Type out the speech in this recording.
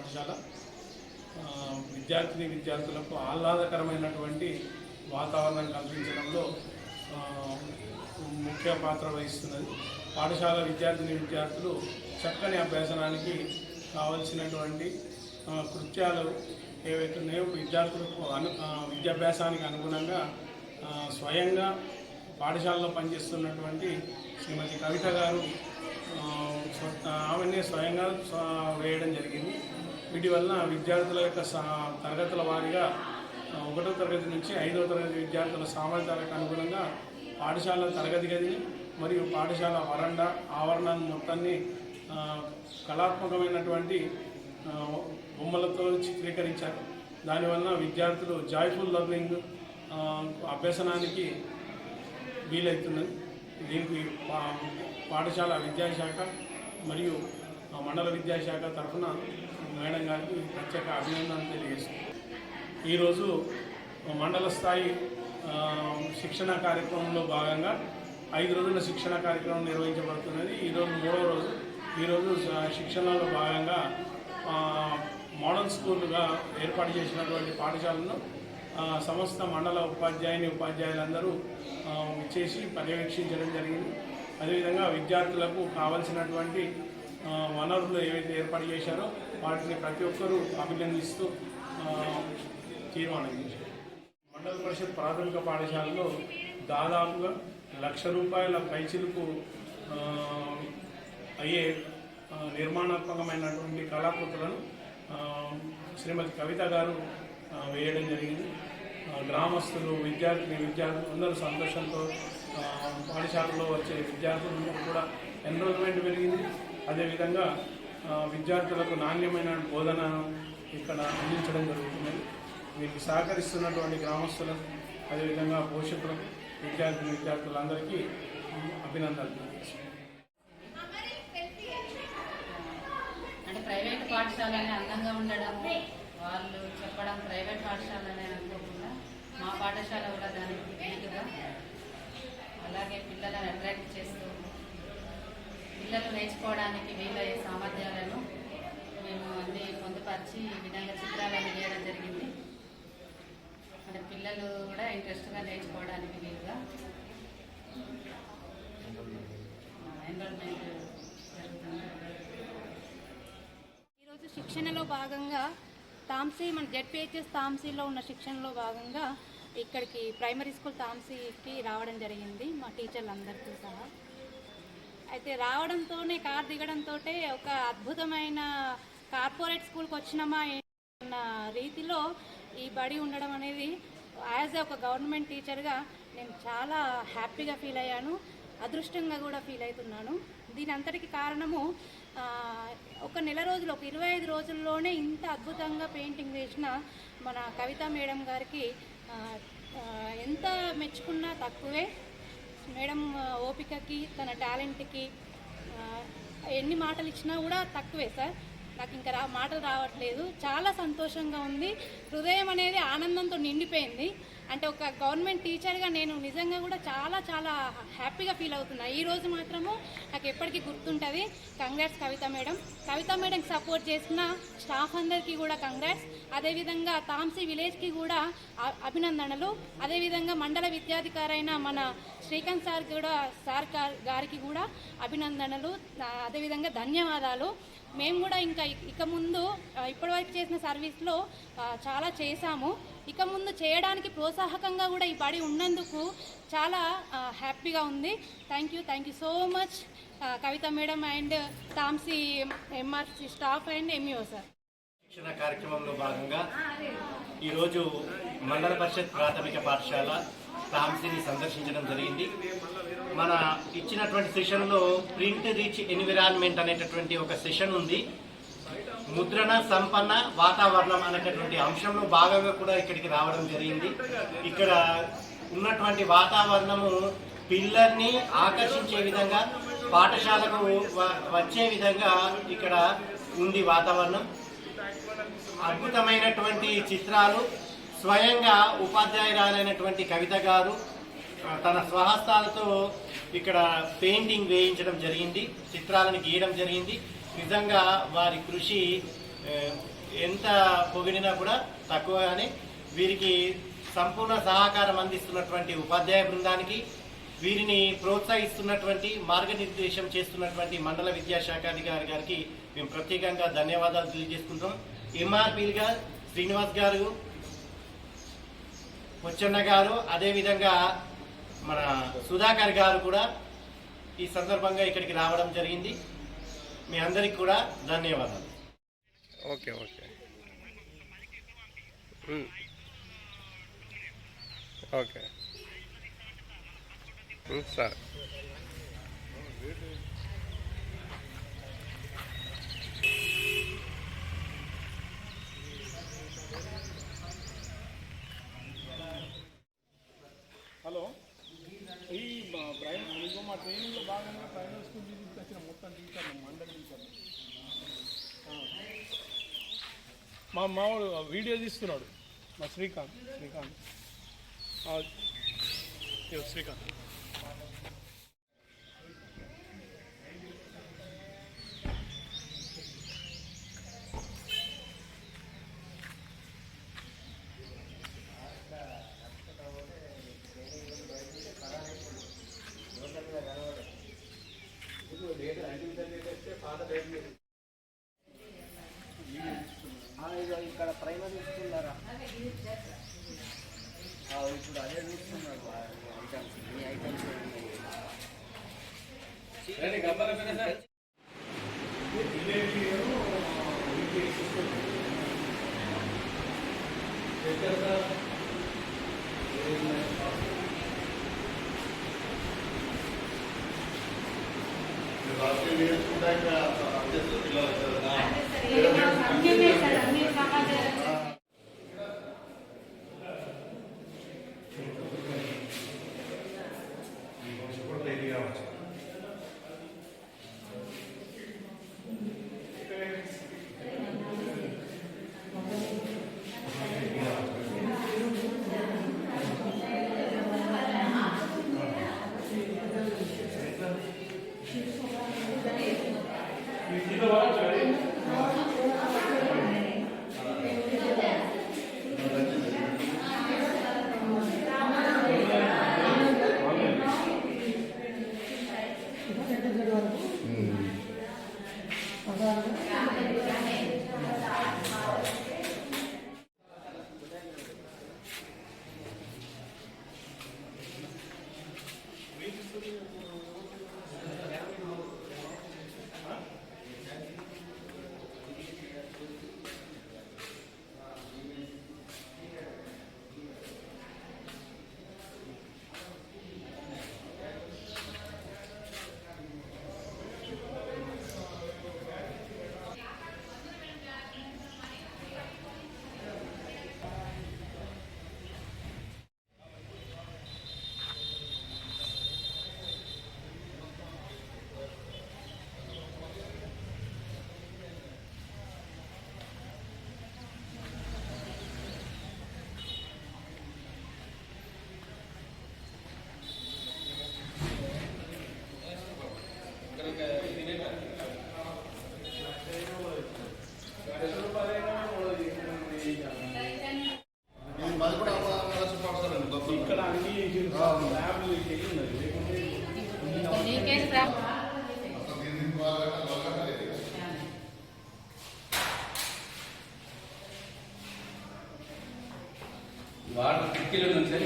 పాఠశాల విద్యార్థులకు ఆహ్లాదకరమైనటువంటి వాతావరణం కల్పించడంలో ముఖ్య పాత్ర వహిస్తున్నది. పాఠశాల విద్యార్థులు చక్కని అభ్యాసనానికి కావలసినటువంటి కృత్యాలు ఏవైతే ఉన్నాయో విద్యార్థులకు విద్యాభ్యాసానికి అనుగుణంగా స్వయంగా పాఠశాలలో పనిచేస్తున్నటువంటి శ్రీమతి కవిత గారు ఆమెనే స్వయంగా వేయడం జరిగింది. వీటి వలన విద్యార్థుల యొక్క తరగతుల వారీగా 1వ తరగతి నుంచి 5వ తరగతి విద్యార్థుల సామర్థ్యాలకు అనుగుణంగా పాఠశాల తరగతి గదిని మరియు పాఠశాల వరండా ఆవరణాన్ని మొత్తాన్ని కళాత్మకమైనటువంటి బొమ్మలతో చిత్రీకరించారు. దానివల్ల విద్యార్థులు జాయ్ఫుల్ లెర్నింగ్ అభ్యసనానికి వీలవుతున్నది. దీనికి పాఠశాల విద్యాశాఖ మరియు మండల విద్యాశాఖ తరఫున మేడం గారికి ప్రత్యేక అభినందనలు తెలియజేస్తుంది. ఈరోజు మండల స్థాయి శిక్షణ కార్యక్రమంలో భాగంగా 5 రోజుల శిక్షణ కార్యక్రమం నిర్వహించబడుతున్నది. ఈరోజు 3వ రోజు. ఈరోజు శిక్షణలో భాగంగా మోడల్ స్కూల్గా ఏర్పాటు చేసినటువంటి పాఠశాలను సమస్త మండల ఉపాధ్యాయులందరూ చేసి పర్యవేక్షించడం జరిగింది. అదేవిధంగా విద్యార్థులకు కావలసినటువంటి వనరులు ఏవైతే ఏర్పాటు చేశారో వాటిని ప్రతి ఒక్కరూ అభినందిస్తూ తీర్మానం చేశారు. మండల పరిషత్ ప్రాథమిక పాఠశాలలో దాదాపుగా ₹1,00,000 పైచిలుకు అయ్యే నిర్మాణాత్మకమైనటువంటి కళాకృతులను శ్రీమతి కవిత గారు వేయడం జరిగింది. గ్రామస్తులు విద్యార్థులు అందరూ సంతోషంతో పాఠశాలలో వచ్చే విద్యార్థులందరూ కూడా ఎన్రోల్మెంట్ పెరిగింది. అదేవిధంగా విద్యార్థులకు నాణ్యమైన బోధన ఇక్కడ అందించడం జరుగుతున్నది. వీరికి సహకరిస్తున్నటువంటి గ్రామస్తులకు అదేవిధంగా పోషకులకు విద్యార్థులందరికీ అభినందనలు. అంటే ప్రైవేట్ పాఠశాలనే అందంగా ఉండడం, వాళ్ళు చెప్పడం ప్రైవేట్ పాఠశాలనే అనుకోకుండా మా పాఠశాల కూడా దానికి వీలుగా అలాగే పిల్లలను అట్రాక్ట్ చేస్తూ పిల్లలు నేర్చుకోవడానికి వీలయ్యే సామర్థ్యాలను మేము అన్ని పొందుపరిచి ఈ విధంగా చిత్రాలను గీయడం జరిగింది. అంటే పిల్లలు కూడా ఇంట్రెస్ట్గా నేర్చుకోవడానికి వీలుగా ఎన్రోల్మెంట్ జరుగుతుంది. ఈరోజు శిక్షణలో భాగంగా తాంసీ మన జెడ్పీహెచ్ఎస్ తాంసీలో ఉన్న శిక్షణలో భాగంగా ఇక్కడికి ప్రైమరీ స్కూల్ తాంసీకి రావడం జరిగింది మా టీచర్లందరితో సహా. అయితే రావడంతోనే కారు దిగడంతో ఒక అద్భుతమైన కార్పొరేట్ స్కూల్కి వచ్చినామా అన్న రీతిలో ఈ బడి ఉండడం అనేది యాజ్ ఒక గవర్నమెంట్ టీచర్గా నేను చాలా హ్యాపీగా ఫీల్ అయ్యాను, అదృష్టంగా కూడా ఫీల్ అవుతున్నాను. దీని అంతటికి కారణము ఒక నెల రోజులు, ఒక 25 రోజుల్లోనే ఇంత అద్భుతంగా పెయింటింగ్ వేసిన మన కవిత మేడం గారికి ఎంత మెచ్చుకున్నా తక్కువే. మేడం ఓపికకి తన టాలెంట్కి ఎన్ని మాటలు ఇచ్చినా కూడా తక్కువే సార్. నాకు ఇంకా మాటలు రావట్లేదు. చాలా సంతోషంగా ఉంది. హృదయం అనేది ఆనందంతో నిండిపోయింది. అంటే ఒక గవర్నమెంట్ టీచర్గా నేను నిజంగా కూడా చాలా చాలా హ్యాపీగా ఫీల్ అవుతున్నా. ఈరోజు మాత్రము నాకు ఎప్పటికీ గుర్తుంటుంది. కంగ్రాట్స్ కవిత మేడం. కవిత మేడంకి సపోర్ట్ చేసిన స్టాఫ్ అందరికీ కూడా కంగ్రాట్స్. అదేవిధంగా తాంసీ విలేజ్కి కూడా అభినందనలు. అదేవిధంగా మండల విద్యాధికారైన మన శ్రీకాంత్ సార్ గారికి కూడా అభినందనలు, అదేవిధంగా ధన్యవాదాలు. మేము కూడా ఇక ముందు ఇప్పటివరకు చేసిన సర్వీస్లో చాలా చేశాము. ఇక ముందు చేయడానికి ప్రోత్సాహకంగా కూడా ఈ బడి ఉన్నందుకు చాలా హ్యాపీగా ఉంది. Thank you so much Kavitha madam and Tamsi MRC staff and MEO sir. శిక్షణ కార్యక్రమంలో భాగంగా ఈరోజు మండల పరిషత్ ప్రాథమిక పాఠశాల తాంసీని సందర్శించడం జరిగింది. మన ఇచ్చినటువంటి సెషన్లో ప్రింట్ రిచ్ ఎన్విరాన్మెంట్ అనేటటువంటి ఒక సెషన్ ఉంది. ముద్రణ సంపన్న వాతావరణం అనేటటువంటి అంశంలో భాగంగా కూడా ఇక్కడికి రావడం జరిగింది. ఇక్కడ ఉన్నటువంటి వాతావరణము పిల్లల్ని ఆకర్షించే విధంగా, పాఠశాలకు వచ్చే విధంగా ఇక్కడ ఉంది వాతావరణం. అద్భుతమైనటువంటి చిత్రాలు స్వయంగా ఉపాధ్యాయురాలైనటువంటి కవిత గారు తన స్వహస్తాలతో ఇక్కడ పెయింటింగ్ వేయించడం జరిగింది, చిత్రాలను గీయడం జరిగింది. నిజంగా వారి కృషి ఎంత పొగిడినా కూడా తక్కువగానే. వీరికి సంపూర్ణ సహకారం అందిస్తున్నటువంటి ఉపాధ్యాయ బృందానికి, వీరిని ప్రోత్సహిస్తున్నటువంటి మార్గనిర్దేశం చేస్తున్నటువంటి మండల విద్యాశాఖాధికారి గారికి మేము ప్రత్యేకంగా ధన్యవాదాలు తెలియజేసుకుంటాం. ఎంఆర్పీలుగా శ్రీనివాస్ గారు, పొచ్చన్న గారు, అదేవిధంగా మన సుధాకర్ గారు కూడా ఈ సందర్భంగా ఇక్కడికి రావడం జరిగింది. మీ అందరికి కూడా ధన్యవాదాలు. Okay okay okay sir. Hello, ఈ మా ట్రైనింగ్లో భాగంగా ప్రైమరీ స్కూల్ విజిట్కి వచ్చిన మొత్తం టీచర్లు, మండలి టీచర్లు. మా మావాడు వీడియో తీస్తున్నాడు, మా శ్రీకాంత్. ఇక్కడ ప్రైమరీ స్కూల్ ఇప్పుడు అదే చూస్తున్నారు ఐటమ్స్, ఈ ఐటమ్స్ ఇక్కడ అన్ని ల్యాబ్లు వాటర్ కిటికీలో నుంచి